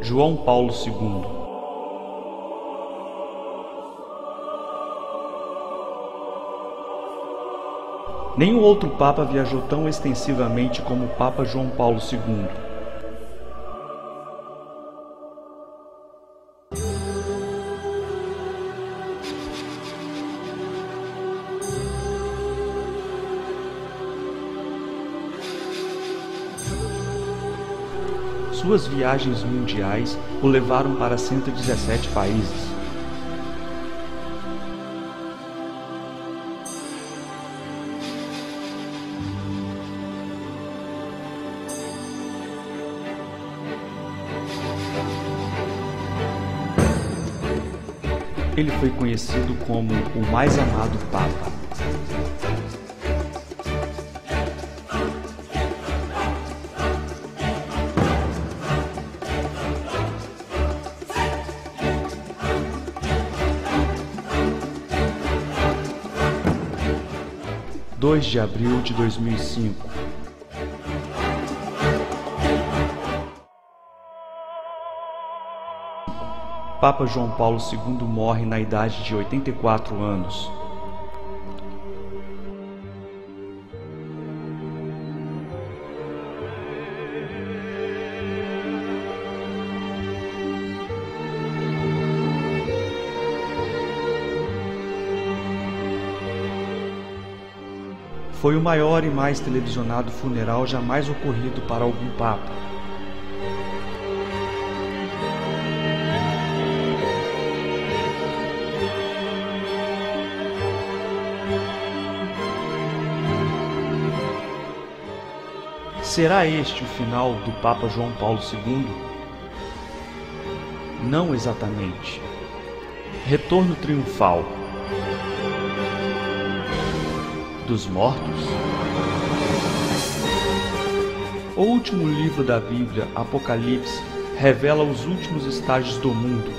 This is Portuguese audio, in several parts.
João Paulo II. Nenhum outro Papa viajou tão extensivamente como o Papa João Paulo II. Suas viagens mundiais o levaram para 117 países. Ele foi conhecido como o mais amado Papa. (2 de abril de 2005) Papa João Paulo II morre na idade de 84 anos. Foi o maior e mais televisionado funeral jamais ocorrido para algum Papa. Será este o final do Papa João Paulo II? Não exatamente. Retorno triunfal dos mortos? O último livro da Bíblia, Apocalipse, revela os últimos estágios do mundo.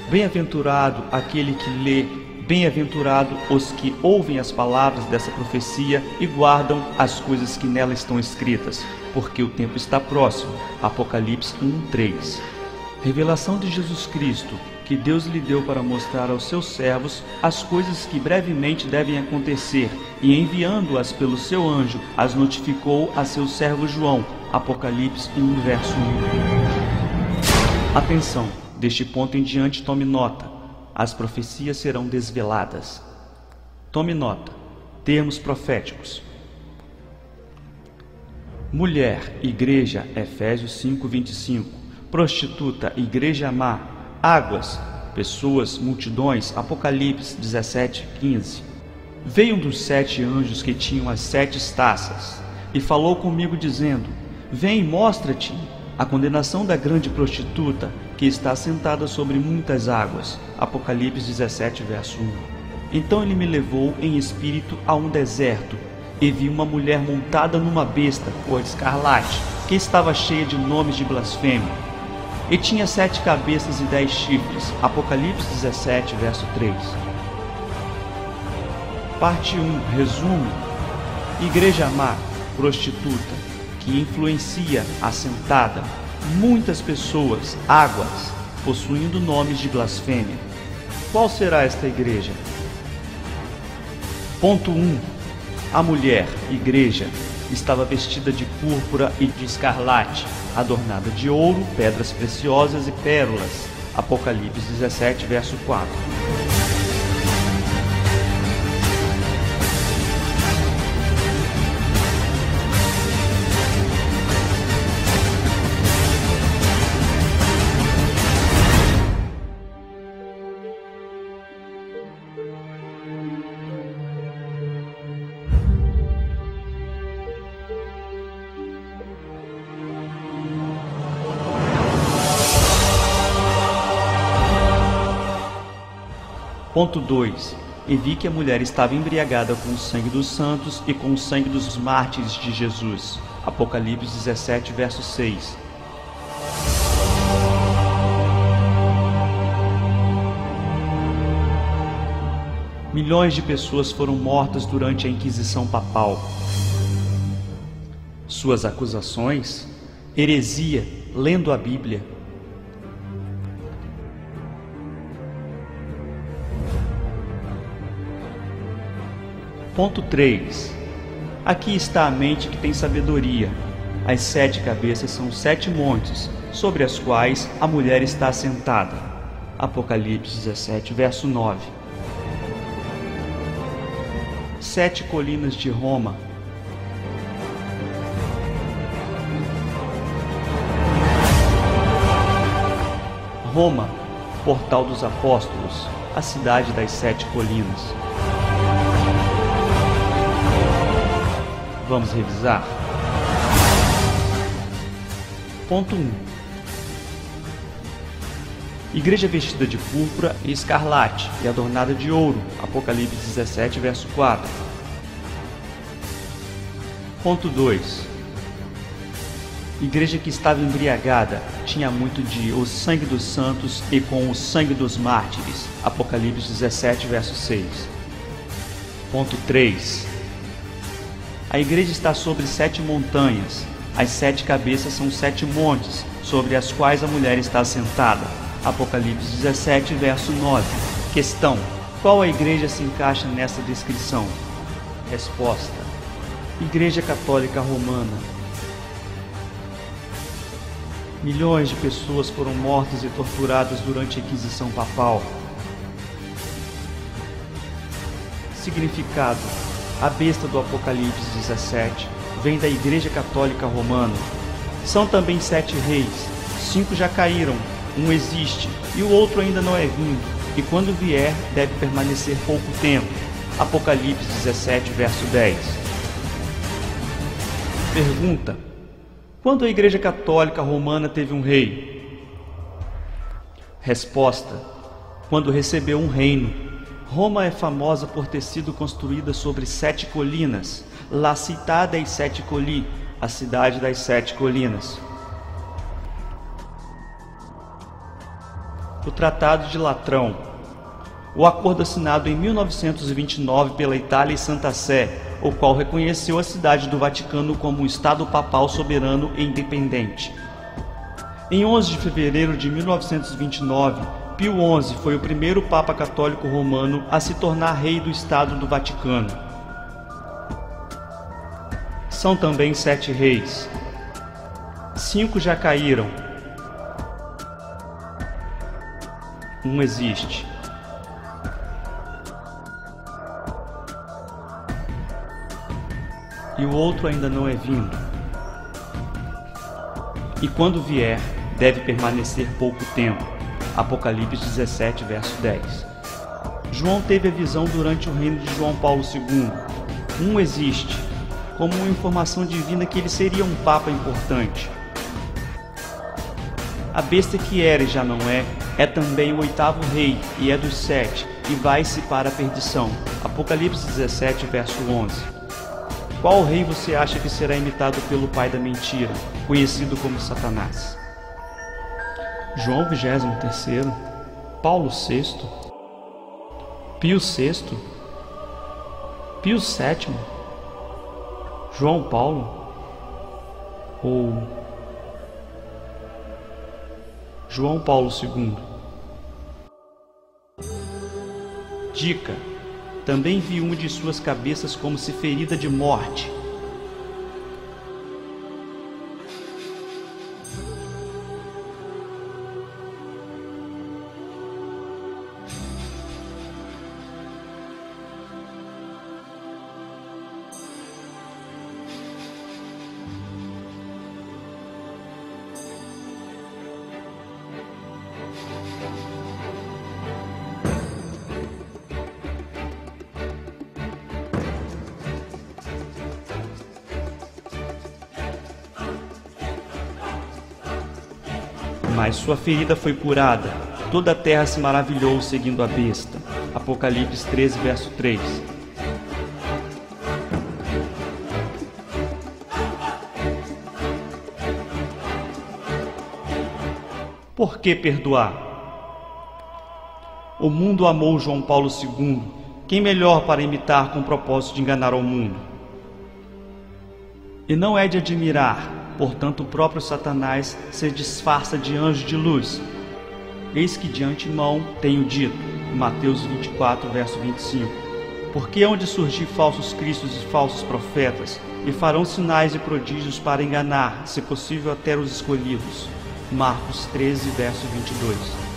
Bem-aventurado aquele que lê, bem-aventurado os que ouvem as palavras dessa profecia e guardam as coisas que nela estão escritas, porque o tempo está próximo. Apocalipse 1:3. Revelação de Jesus Cristo, que Deus lhe deu para mostrar aos seus servos as coisas que brevemente devem acontecer, e enviando-as pelo seu anjo, as notificou a seu servo João. Apocalipse 1, verso 1. Atenção, deste ponto em diante tome nota. As profecias serão desveladas. Tome nota. Termos proféticos. Mulher, igreja, Efésios 5:25. Prostituta, igreja má. Águas, pessoas, multidões, Apocalipse 17:15. Veio um dos 7 anjos que tinham as 7 taças, e falou comigo dizendo: Vem, mostra-te a condenação da grande prostituta, que está sentada sobre muitas águas. Apocalipse 17, verso 1. Então ele me levou em espírito a um deserto, e vi uma mulher montada numa besta, cor de escarlate, que estava cheia de nomes de blasfêmia, e tinha 7 cabeças e 10 chifres. Apocalipse 17, verso 3. Parte 1, resumo. Igreja má, prostituta, que influencia, assentada, muitas pessoas, águas, possuindo nomes de blasfêmia. Qual será esta igreja? Ponto 1. A mulher, igreja, estava vestida de púrpura e de escarlate, adornada de ouro, pedras preciosas e pérolas. Apocalipse 17, verso 4. Ponto 2. E vi que a mulher estava embriagada com o sangue dos santos e com o sangue dos mártires de Jesus. Apocalipse 17, verso 6. Milhões de pessoas foram mortas durante a Inquisição Papal. Suas acusações: heresia, lendo a Bíblia, Ponto 3. Aqui está a mente que tem sabedoria. As 7 cabeças são 7 montes, sobre as quais a mulher está assentada. Apocalipse 17, verso 9. 7 colinas de Roma. Roma, portal dos apóstolos, a cidade das 7 colinas. Vamos revisar? Ponto 1. Igreja vestida de púrpura e escarlate e adornada de ouro. Apocalipse 17, verso 4. Ponto 2. Igreja que estava embriagada, tinha muito de o sangue dos santos e com o sangue dos mártires. Apocalipse 17, verso 6. Ponto 3. A igreja está sobre 7 montanhas. As 7 cabeças são 7 montes, sobre as quais a mulher está assentada. Apocalipse 17, verso 9. Questão: qual a igreja se encaixa nessa descrição? Resposta: Igreja Católica Romana. Milhões de pessoas foram mortas e torturadas durante a Inquisição Papal. Significado: a besta do Apocalipse 17 vem da Igreja Católica Romana. São também 7 reis. 5 já caíram, um existe e o outro ainda não é vindo, e quando vier deve permanecer pouco tempo. Apocalipse 17, verso 10. Pergunta: quando a Igreja Católica Romana teve um rei? Resposta: quando recebeu um reino. Roma é famosa por ter sido construída sobre 7 colinas. La Città dei Sette Colli, a cidade das 7 colinas. O Tratado de Latrão. O acordo assinado em 1929 pela Itália e Santa Sé, o qual reconheceu a cidade do Vaticano como um Estado papal soberano e independente. Em 11 de fevereiro de 1929, Pio XI foi o primeiro Papa Católico Romano a se tornar rei do Estado do Vaticano. São também 7 reis. 5 já caíram. Um existe. E o outro ainda não é vindo. E quando vier, deve permanecer pouco tempo. Apocalipse 17, verso 10. João teve a visão durante o reino de João Paulo II. Um existe, como uma informação divina que ele seria um papa importante. A besta que era e já não é também o 8º rei e é dos 7, e vai-se para a perdição. Apocalipse 17, verso 11. Qual rei você acha que será imitado pelo pai da mentira, conhecido como Satanás? João 23º, Paulo VI, Pio VI, Pio VII, João Paulo ou João Paulo II? Dica: também vi uma de suas cabeças como se ferida de morte. Mas sua ferida foi curada. Toda a terra se maravilhou seguindo a besta. Apocalipse 13, verso 3. Por que perdoar? O mundo amou João Paulo II. Quem melhor para imitar com o propósito de enganar ao mundo? E não é de admirar, portanto, o próprio Satanás se disfarça de anjo de luz. Eis que de antemão tenho dito, Mateus 24, verso 25. Porque hão de surgir falsos cristos e falsos profetas, e farão sinais e prodígios para enganar, se possível até os escolhidos. Marcos 13, verso 22.